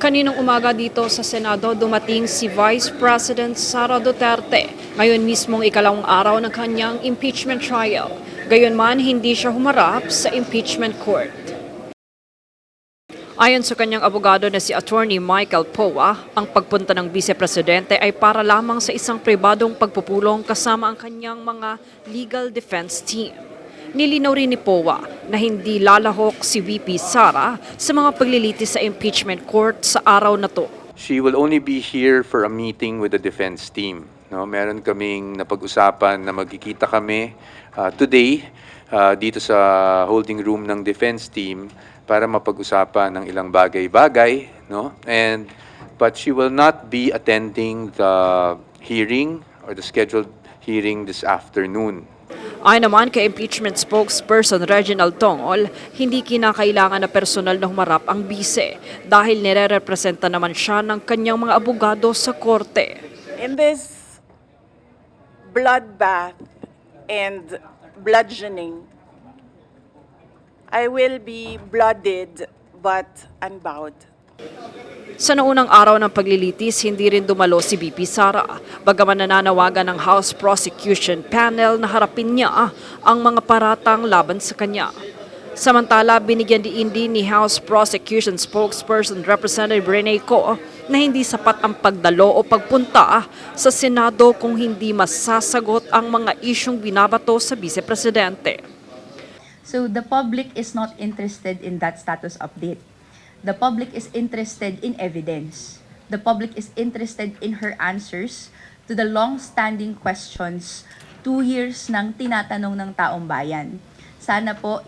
Kaninang umaga dito sa Senado, dumating si Vice President Sara Duterte. Ngayon mismong ikalawang araw ng kanyang impeachment trial. Gayunman, hindi siya humarap sa impeachment court. Ayon sa kanyang abogado na si Attorney Michael Poa, ang pagpunta ng Vice Presidente ay para lamang sa isang pribadong pagpupulong kasama ang kanyang mga legal defense team. Nilinaw rin ni Poa na hindi lalahok si VP Sara sa mga paglilitis sa impeachment court sa araw na to. She will only be here for a meeting with the defense team. No, meron kaming napag-usapan na magkikita kami today dito sa holding room ng defense team para mapag-usapan ng ilang bagay-bagay, no? But she will not be attending the hearing or the scheduled hearing this afternoon. Ayon naman kay impeachment spokesperson Reginald Tongol, hindi kinakailangan na personal na humarap ang bise dahil nire-representa naman siya ng kanyang mga abogado sa korte. In this bloodbath and bludgeoning, I will be blooded but unbowed. Sa naunang araw ng paglilitis, hindi rin dumalo si VP Sara. Bagaman nananawagan ng House Prosecution Panel na harapin niya ang mga paratang laban sa kanya. Samantala, binigyan din ni House Prosecution Spokesperson Representative Rene Co na hindi sapat ang pagdalo o pagpunta sa Senado kung hindi masasagot ang mga isyong binabato sa Vice Presidente. So the public is not interested in that status update. The public is interested in evidence. The public is interested in her answers to the long-standing questions 2 years nang tinatanong ng taong bayan. Sana po,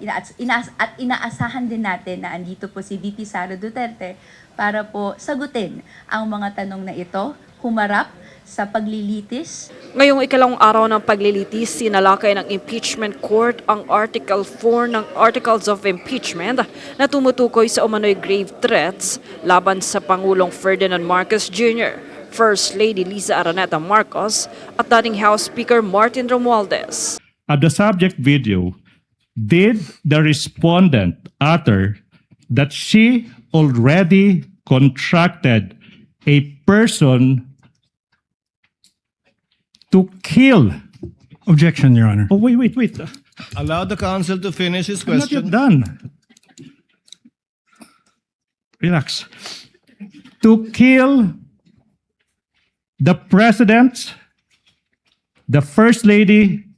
inaasahan din natin na andito po si VP Sara Duterte para po sagutin ang mga tanong na ito, humarap sa paglilitis. Ngayong ikalawang araw ng paglilitis, sinalakay ng impeachment court ang Article 4 ng Articles of Impeachment na tumutukoy sa umano'y grave threats laban sa Pangulong Ferdinand Marcos Jr., First Lady Liza Araneta Marcos at dating House Speaker Martin Romualdez. At the subject video, did the respondent utter that she already contracted a person to kill? Objection, Your Honor. Oh, wait. Allow the counsel to finish his I'm not yet question. done. Relax. To kill the President, the First Lady,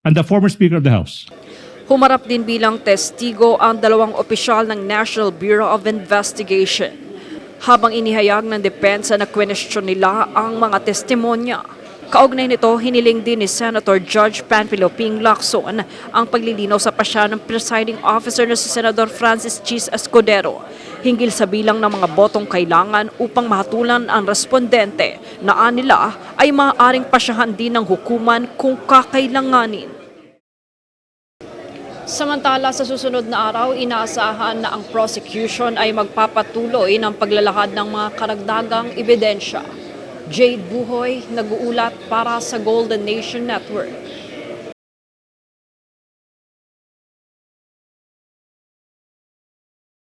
and the former Speaker of the House. Humarap din bilang testigo ang dalawang opisyal ng National Bureau of Investigation. Habang inihayag ng depensa na kwenestyon nila ang mga testimonya. Kaugnay nito, hiniling din ni Senator Judge Panfilo Ping Lacson ang paglilinaw sa pasya ng presiding officer na si Senador Francis Chis Escudero hinggil sa bilang ng mga botong kailangan upang mahatulan ang respondente na anila ay maaaring pasyahan din ng hukuman kung kakailanganin. Samantala, sa susunod na araw, inaasahan na ang prosecution ay magpapatuloy ng paglalahad ng mga karagdagang ebidensya. Jade Buhoy, nag-uulat para sa Golden Nation Network.